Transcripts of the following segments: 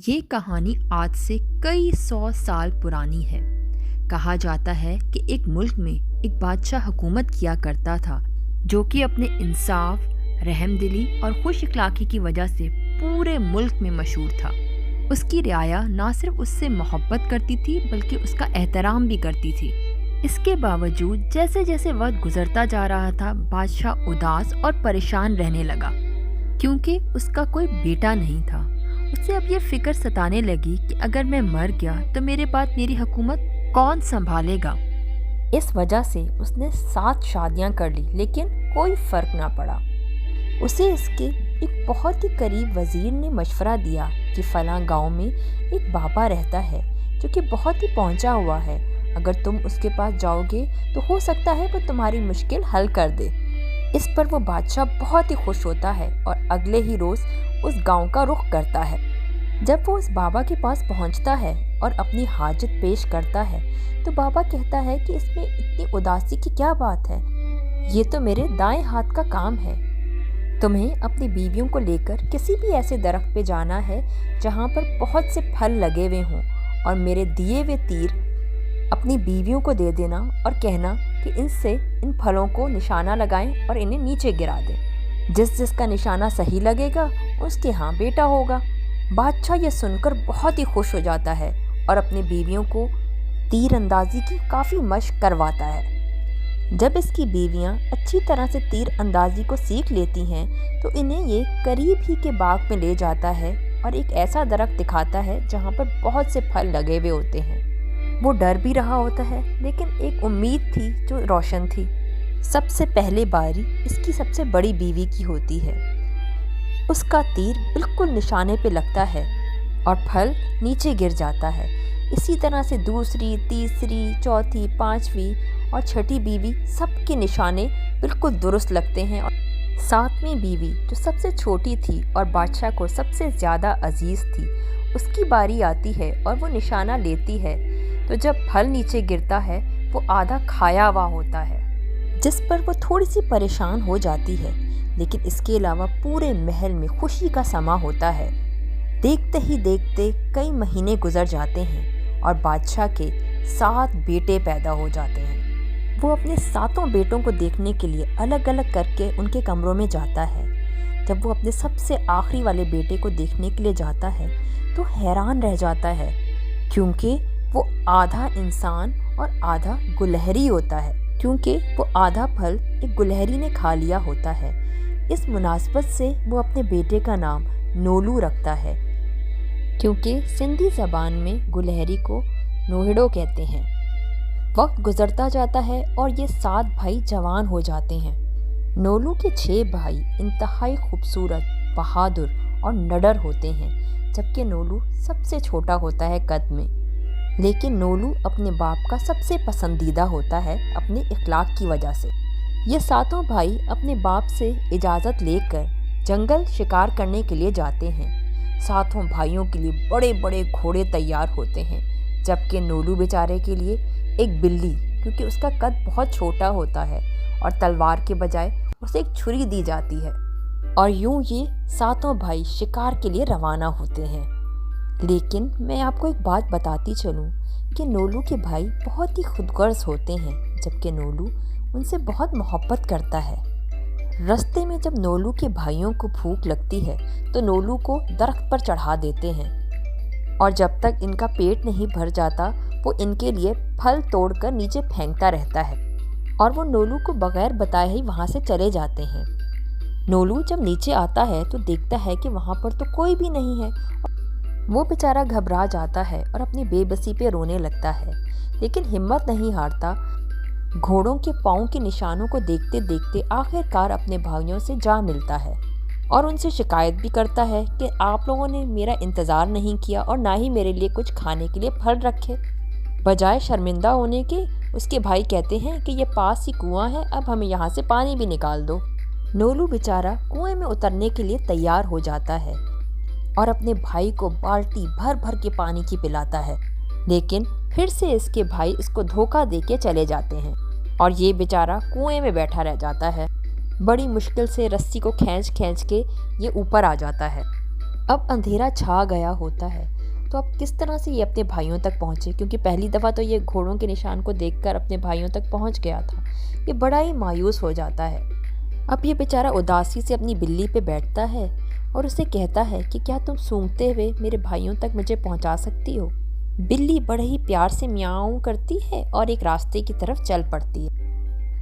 ये कहानी आज से कई सौ साल पुरानी है। कहा जाता है कि एक मुल्क में एक बादशाह हुकूमत किया करता था जो कि अपने इंसाफ, रहमदिली और खुश इखलाकी की वजह से पूरे मुल्क में मशहूर था। उसकी रियाया ना सिर्फ उससे मोहब्बत करती थी बल्कि उसका एहतराम भी करती थी। इसके बावजूद जैसे जैसे वक्त गुजरता जा रहा था, बादशाह उदास और परेशान रहने लगा क्योंकि उसका कोई बेटा नहीं था। उसे अब ये फिक्र सताने लगी कि अगर मैं मर गया तो मेरे बाद मेरी हुकूमत कौन संभालेगा। इस वजह से उसने 7 शादियां कर ली लेकिन कोई फ़र्क ना पड़ा। उसे इसके एक बहुत ही करीब वज़ीर ने मशवरा दिया कि फ़लाँ गांव में एक बाबा रहता है जो कि बहुत ही पहुंचा हुआ है। अगर तुम उसके पास जाओगे तो हो सकता है वो तुम्हारी मुश्किल हल कर दे। इस पर वो बादशाह बहुत ही खुश होता है और अगले ही रोज़ उस गांव का रुख करता है। जब वो उस बाबा के पास पहुंचता है और अपनी हाजत पेश करता है तो बाबा कहता है कि इसमें इतनी उदासी की क्या बात है, ये तो मेरे दाएं हाथ का काम है। तुम्हें अपनी बीवियों को लेकर किसी भी ऐसे दरख्त पे जाना है जहाँ पर बहुत से फल लगे हुए हों और मेरे दिए हुए तीर अपनी बीवियों को दे देना और कहना कि इनसे इन फलों को निशाना लगाएं और इन्हें नीचे गिरा दें। जिसका निशाना सही लगेगा उसके यहाँ बेटा होगा। बादशाह ये सुनकर बहुत ही खुश हो जाता है और अपनी बीवियों को तीर अंदाजी की काफ़ी मशक करवाता है। जब इसकी बीवियाँ अच्छी तरह से तीर अंदाजी को सीख लेती हैं तो इन्हें ये करीब ही के बाग में ले जाता है और एक ऐसा दरख्त दिखाता है जहाँ पर बहुत से फल लगे हुए होते हैं। वो डर भी रहा होता है लेकिन एक उम्मीद थी जो रोशन थी। सबसे पहले बारी इसकी सबसे बड़ी बीवी की होती है। उसका तीर बिल्कुल निशाने पे लगता है और फल नीचे गिर जाता है। इसी तरह से दूसरी, तीसरी, चौथी, पांचवी और छठी बीवी सबके निशाने बिल्कुल दुरुस्त लगते हैं। और 7वीं बीवी जो सबसे छोटी थी और बादशाह को सबसे ज़्यादा अजीज़ थी, उसकी बारी आती है और वो निशाना लेती है तो जब फल नीचे गिरता है वो आधा खाया हुआ होता है, जिस पर वो थोड़ी सी परेशान हो जाती है। लेकिन इसके अलावा पूरे महल में खुशी का समा होता है। देखते ही देखते कई महीने गुजर जाते हैं और बादशाह के 7 बेटे पैदा हो जाते हैं। वो अपने 7 बेटों को देखने के लिए अलग अलग करके उनके कमरों में जाता है। जब वो अपने सबसे आखिरी वाले बेटे को देखने के लिए जाता है तो हैरान रह जाता है क्योंकि वो आधा इंसान और आधा गुलहरी होता है, क्योंकि वो आधा फल एक गुलहरी ने खा लिया होता है। इस मुनासबत से वो अपने बेटे का नाम नोलू रखता है क्योंकि सिंधी ज़बान में गुलहरी को नोहिड़ो कहते हैं। वक्त गुजरता जाता है और ये 7 भाई जवान हो जाते हैं। नोलू के 6 भाई इंतहाई खूबसूरत, बहादुर और निडर होते हैं, जबकि नोलू सबसे छोटा होता है कद में। लेकिन नोलू अपने बाप का सबसे पसंदीदा होता है अपने इखलाक की वजह से। ये 7 भाई अपने बाप से इजाज़त लेकर जंगल शिकार करने के लिए जाते हैं। 7 भाइयों के लिए बड़े बड़े घोड़े तैयार होते हैं, जबकि नोलू बेचारे के लिए एक बिल्ली, क्योंकि उसका कद बहुत छोटा होता है और तलवार के बजाय उसे एक छुरी दी जाती है। और यूं ये 7 भाई शिकार के लिए रवाना होते हैं। लेकिन मैं आपको एक बात बताती चलूं कि नोलू के भाई बहुत ही खुदगर्ज होते हैं, जबकि नोलू उनसे बहुत मोहब्बत करता है। रास्ते में जब नोलू के भाइयों को भूख लगती है तो नोलू को दरख्त पर चढ़ा देते हैं और जब तक इनका पेट नहीं भर जाता वो इनके लिए फल तोड़कर नीचे फेंकता रहता है और वो नोलू को बगैर बताए ही वहाँ से चले जाते हैं। नोलू जब नीचे आता है तो देखता है कि वहाँ पर तो कोई भी नहीं है। वो बेचारा घबरा जाता है और अपनी बेबसी पे रोने लगता है, लेकिन हिम्मत नहीं हारता। घोड़ों के पाँव के निशानों को देखते देखते आखिरकार अपने भाइयों से जा मिलता है और उनसे शिकायत भी करता है कि आप लोगों ने मेरा इंतज़ार नहीं किया और ना ही मेरे लिए कुछ खाने के लिए फल रखे। बजाय शर्मिंदा होने के उसके भाई कहते हैं कि ये पास ही कुआं है, अब हमें यहाँ से पानी भी निकाल दो। नोलू बेचारा कुएं में उतरने के लिए तैयार हो जाता है और अपने भाई को बाल्टी भर भर के पानी की पिलाता है, लेकिन फिर से इसके भाई इसको धोखा देके चले जाते हैं और ये बेचारा कुएं में बैठा रह जाता है। बड़ी मुश्किल से रस्सी को खींच खींच के ये ऊपर आ जाता है। अब अंधेरा छा गया होता है, तो अब किस तरह से ये अपने भाइयों तक पहुँचे, क्योंकि पहली दफ़ा तो ये घोड़ों के निशान को देखकर अपने भाइयों तक पहुँच गया था। ये बड़ा ही मायूस हो जाता है। अब ये बेचारा उदासी से अपनी बिल्ली पे बैठता है और उसे कहता है कि क्या तुम सूंघते हुए मेरे भाइयों तक मुझे पहुंचा सकती हो। बिल्ली बड़े ही प्यार से म्याऊं करती है और एक रास्ते की तरफ चल पड़ती है।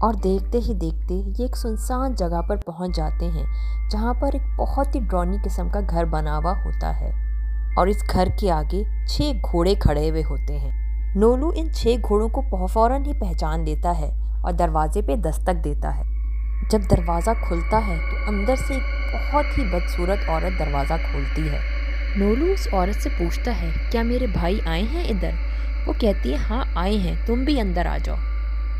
और देखते ही देखते ये एक सुनसान जगह पर पहुंच जाते हैं, जहां पर एक बहुत ही डरावनी किस्म का घर बना हुआ होता है और इस घर के आगे 6 घोड़े खड़े हुए होते हैं। नोलू इन 6 घोड़ों को फौरन ही पहचान लेता है और दरवाजे पे दस्तक देता है। जब दरवाज़ा खुलता है तो अंदर से एक बहुत ही बदसूरत औरत दरवाज़ा खोलती है। नोलू उस औरत से पूछता है, क्या मेरे भाई आए हैं इधर? वो कहती है, हाँ आए हैं, तुम भी अंदर आ जाओ।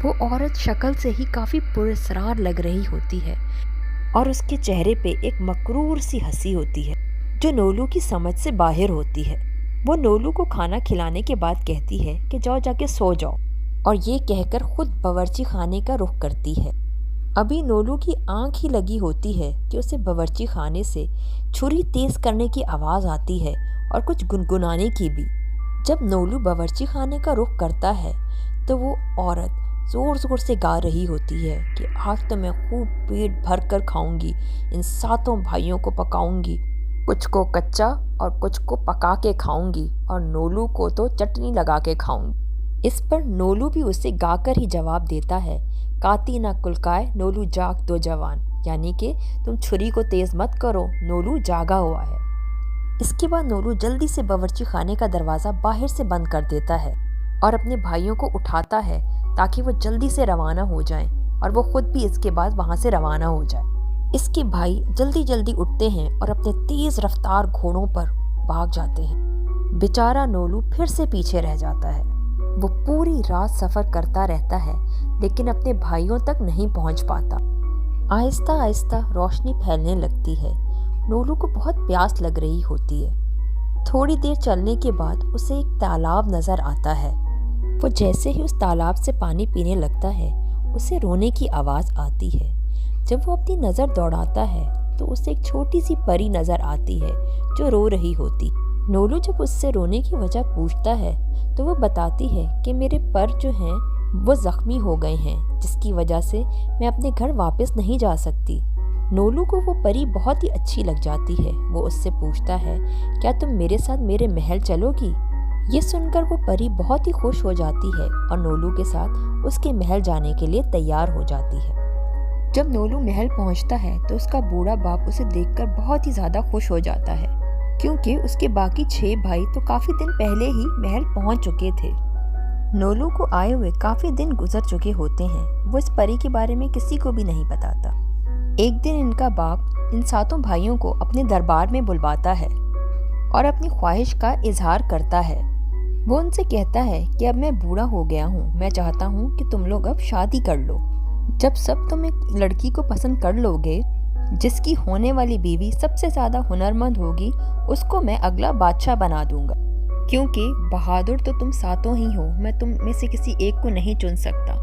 वो औरत शक्ल से ही काफ़ी पुरस्रार लग रही होती है और उसके चेहरे पे एक मकरूर सी हंसी होती है जो नोलू की समझ से बाहर होती है। वो नोलू को खाना खिलाने के बाद कहती है कि जाओ जाके सो जाओ, और ये कहकर खुद बावर्ची खाने का रुख करती है। अभी नोलू की आंख ही लगी होती है कि उसे बावर्ची खाने से छुरी तेज करने की आवाज़ आती है और कुछ गुनगुनाने की भी। जब नोलू बावर्ची खाने का रुख करता है तो वो औरत ज़ोर ज़ोर से गा रही होती है कि आज तो मैं खूब पेट भर कर खाऊंगी, इन 7 भाइयों को पकाऊंगी, कुछ को कच्चा और कुछ को पका के खाऊंगी और नोलू को तो चटनी लगा के खाऊंगी। इस पर नोलू भी उसे गाकर ही जवाब देता है, काती ना कुलकाए नोलू जाग दो जवान, यानी कि तुम छुरी को तेज़ मत करो, नोलू जागा हुआ है। इसके बाद नोलू जल्दी से बावर्ची खाने का दरवाज़ा बाहर से बंद कर देता है और अपने भाइयों को उठाता है ताकि वो जल्दी से रवाना हो जाएं और वो खुद भी इसके बाद वहाँ से रवाना हो जाए। इसके भाई जल्दी जल्दी उठते हैं और अपने तेज़ रफ्तार घोड़ों पर भाग जाते हैं। बेचारा नोलू फिर से पीछे रह जाता है। वो पूरी रात सफ़र करता रहता है लेकिन अपने भाइयों तक नहीं पहुंच पाता। आहिस्ता आहिस्ता रोशनी फैलने लगती है। नोलू को बहुत प्यास लग रही होती है। थोड़ी देर चलने के बाद उसे एक तालाब नज़र आता है। वो जैसे ही उस तालाब से पानी पीने लगता है उसे रोने की आवाज़ आती है। जब वो अपनी नज़र दौड़ाता है तो उसे एक छोटी सी परी नज़र आती है जो रो रही होती। नोलू जब उससे रोने की वजह पूछता है तो वो बताती है कि मेरे पर जो हैं वो ज़ख्मी हो गए हैं, जिसकी वजह से मैं अपने घर वापस नहीं जा सकती। नोलू को वो परी बहुत ही अच्छी लग जाती है। वो उससे पूछता है, क्या तुम मेरे साथ मेरे महल चलोगी? ये सुनकर वो परी बहुत ही खुश हो जाती है और नोलू के साथ उसके महल जाने के लिए तैयार हो जाती है। जब नोलू महल पहुंचता है तो उसका बूढ़ा बाप उसे देखकर बहुत ही ज़्यादा खुश हो जाता है, क्योंकि उसके बाकी 6 भाई तो काफ़ी दिन पहले ही महल पहुंच चुके थे। नोलू को आए हुए काफ़ी दिन गुजर चुके होते हैं। वो इस परी के बारे में किसी को भी नहीं बताता। एक दिन इनका बाप इन 7 भाइयों को अपने दरबार में बुलवाता है और अपनी ख्वाहिश का इजहार करता है। वो उनसे कहता है कि अब मैं बूढ़ा हो गया हूँ, मैं चाहता हूँ कि तुम लोग अब शादी कर लो। जब सब तुम एक लड़की को पसंद कर लोगे जिसकी होने वाली बीवी सबसे ज़्यादा हुनरमंद होगी, उसको मैं अगला बादशाह बना दूंगा, क्योंकि बहादुर तो तुम 7 ही हो, मैं तुम में से किसी एक को नहीं चुन सकता।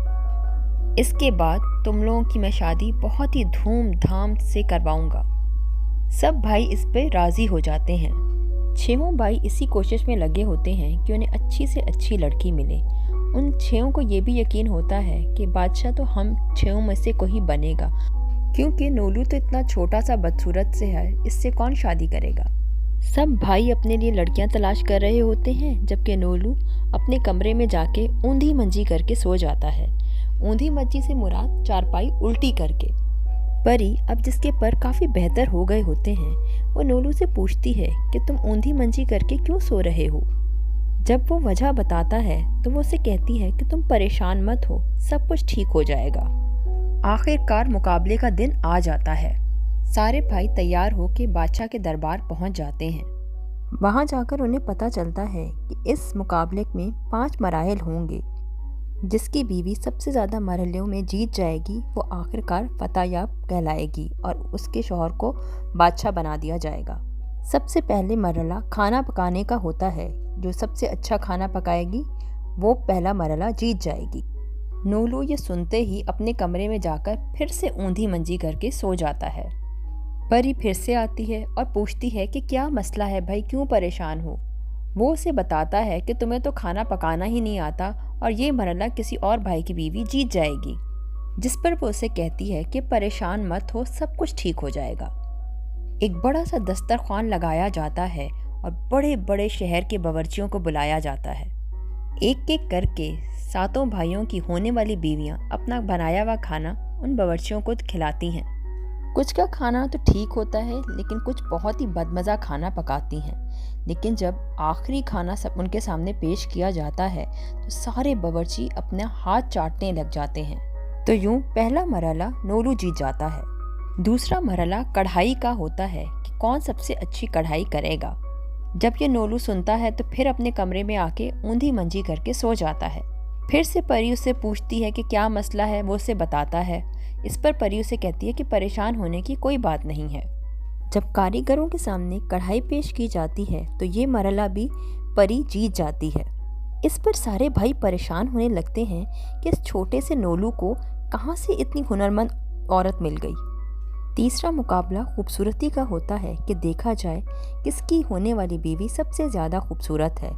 इसके बाद तुम लोगों की मैं शादी बहुत ही धूमधाम से करवाऊंगा। सब भाई इस पे राज़ी हो जाते हैं। 6 भाई इसी कोशिश में लगे होते हैं कि उन्हें अच्छी से अच्छी लड़की मिले। उन 6 को ये भी यकीन होता है कि बादशाह तो हम 6 में से कोई बनेगा, क्योंकि नोलू तो इतना छोटा सा बदसूरत से है, इससे कौन शादी करेगा। सब भाई अपने लिए लड़कियां तलाश कर रहे होते हैं, जबकि नोलू अपने कमरे में जाके ऊंधी मंजी करके सो जाता है। ऊंधी मंजी से मुराद चारपाई उल्टी करके। परी अब जिसके पर काफ़ी बेहतर हो गए होते हैं, वो नोलू से पूछती है कि तुम ऊंधी मंजी करके क्यों सो रहे हो। जब वो वजह बताता है तो वो उसे कहती है कि तुम परेशान मत हो, सब कुछ ठीक हो जाएगा। आखिरकार मुकाबले का दिन आ जाता है। सारे भाई तैयार होकर बादशाह के दरबार पहुंच जाते हैं। वहां जाकर उन्हें पता चलता है कि इस मुकाबले में 5 मराहिल होंगे। जिसकी बीवी सबसे ज़्यादा मरहलों में जीत जाएगी वो आखिरकार फतेहयाब कहलाएगी और उसके शौहर को बादशाह बना दिया जाएगा। सबसे पहले मरहला खाना पकाने का होता है। जो सबसे अच्छा खाना पकाएगी वो पहला मरहला जीत जाएगी। नोलू ये सुनते ही अपने कमरे में जाकर फिर से ऊंधी मंजी करके सो जाता है। پری پھر سے آتی ہے اور پوچھتی ہے کہ کیا مسئلہ ہے بھائی، کیوں پریشان ہو؟ وہ اسے بتاتا ہے کہ تمہیں تو کھانا پکانا ہی نہیں آتا اور یہ مرحلہ کسی اور بھائی کی بیوی جیت جائے گی، جس پر وہ اسے کہتی ہے کہ پریشان مت ہو، سب کچھ ٹھیک ہو جائے گا۔ ایک بڑا سا دسترخوان لگایا جاتا ہے اور بڑے بڑے شہر کے باورچیوں کو بلایا جاتا ہے۔ ایک ایک کر کے 7 بھائیوں کی ہونے والی بیویاں اپنا بنایا ہوا کھانا ان باورچیوں کو کھلاتی ہیں۔ کچھ کا کھانا تو ٹھیک ہوتا ہے لیکن کچھ بہت ہی بدمزہ کھانا پکاتی ہیں، لیکن جب آخری کھانا سب ان کے سامنے پیش کیا جاتا ہے تو سارے باورچی اپنا ہاتھ چاٹنے لگ جاتے ہیں۔ تو یوں پہلا مرحلہ نولو جیت جاتا ہے۔ دوسرا مرحلہ کڑھائی کا ہوتا ہے کہ کون سب سے اچھی کڑھائی کرے گا۔ جب یہ نولو سنتا ہے تو پھر اپنے کمرے میں آ کے اوندھی منجی کر کے سو جاتا ہے۔ پھر سے پری اس سے پوچھتی ہے کہ کیا مسئلہ ہے، وہ اسے بتاتا ہے۔ اس پر پری اسے کہتی ہے کہ پریشان ہونے کی کوئی بات نہیں ہے۔ جب کاریگروں کے سامنے کڑھائی پیش کی جاتی ہے تو یہ مرحلہ بھی پری جیت جاتی ہے۔ اس پر سارے بھائی پریشان ہونے لگتے ہیں کہ اس چھوٹے سے نولو کو کہاں سے اتنی ہنرمند عورت مل گئی۔ تیسرا مقابلہ خوبصورتی کا ہوتا ہے کہ دیکھا جائے کس کی ہونے والی بیوی سب سے زیادہ خوبصورت ہے۔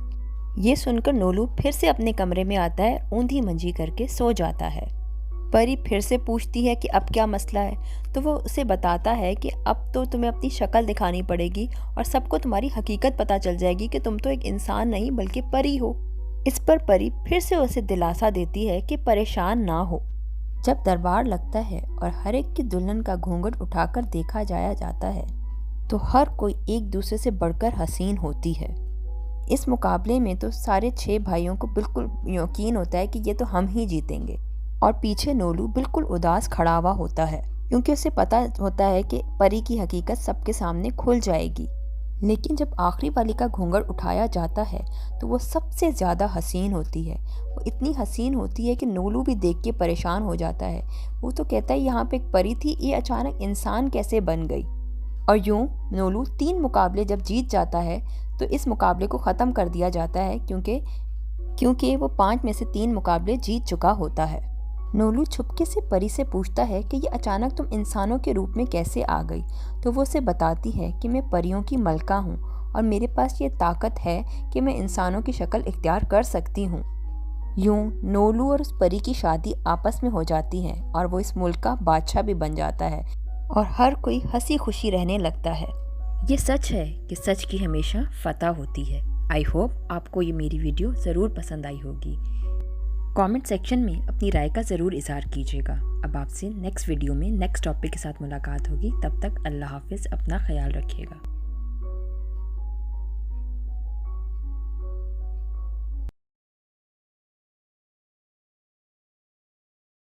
یہ سن کر نولو پھر سے اپنے کمرے میں آتا ہے، اوندھی منجی کر کے سو جاتا ہے۔ پری پھر سے پوچھتی ہے کہ اب کیا مسئلہ ہے، تو وہ اسے بتاتا ہے کہ اب تو تمہیں اپنی شکل دکھانی پڑے گی اور سب کو تمہاری حقیقت پتہ چل جائے گی کہ تم تو ایک انسان نہیں بلکہ پری ہو۔ اس پر پری پھر سے اسے دلاسا دیتی ہے کہ پریشان نہ ہو۔ جب دربار لگتا ہے اور ہر ایک کی دلہن کا گھونگھٹ اٹھا کر دیکھا جاتا ہے تو ہر کوئی ایک دوسرے سے بڑھ کر حسین ہوتی ہے۔ اس مقابلے میں تو سارے 6 بھائیوں کو بالکل یقین ہوتا ہے کہ یہ تو ہم ہی جیتیں گے، اور پیچھے نولو بالکل اداس کھڑا ہوا ہوتا ہے کیونکہ اسے پتہ ہوتا ہے کہ پری کی حقیقت سب کے سامنے کھل جائے گی۔ لیکن جب آخری والی کا گھونگھٹ اٹھایا جاتا ہے تو وہ سب سے زیادہ حسین ہوتی ہے۔ وہ اتنی حسین ہوتی ہے کہ نولو بھی دیکھ کے پریشان ہو جاتا ہے۔ وہ تو کہتا ہے یہاں پہ ایک پری تھی، یہ اچانک انسان کیسے بن گئی؟ اور یوں نولو 3 مقابلے جب جیت جاتا ہے تو اس مقابلے کو ختم کر دیا جاتا ہے کیونکہ وہ 5 میں سے 3 مقابلے جیت چکا ہوتا ہے۔ نولو چھپکے سے پری سے پوچھتا ہے کہ یہ اچانک تم انسانوں کے روپ میں کیسے آ گئی؟ تو وہ اسے بتاتی ہے کہ میں پریوں کی ملکہ ہوں اور میرے پاس یہ طاقت ہے کہ میں انسانوں کی شکل اختیار کر سکتی ہوں۔ یوں نولو اور اس پری کی شادی آپس میں ہو جاتی ہے اور وہ اس ملک کا بادشاہ بھی بن جاتا ہے اور ہر کوئی ہنسی خوشی رہنے لگتا ہے۔ یہ سچ ہے کہ سچ کی ہمیشہ فتح ہوتی ہے۔ آئی ہوپ آپ کو یہ میری ویڈیو ضرور پسند آئی ہوگی۔ کامنٹ سیکشن میں اپنی رائے کا ضرور اظہار کیجیے گا۔ اب آپ سے نیکسٹ ویڈیو میں نیکسٹ ٹاپک کے ساتھ ملاقات ہوگی۔ تب تک اللہ حافظ، اپنا خیال رکھیے گا۔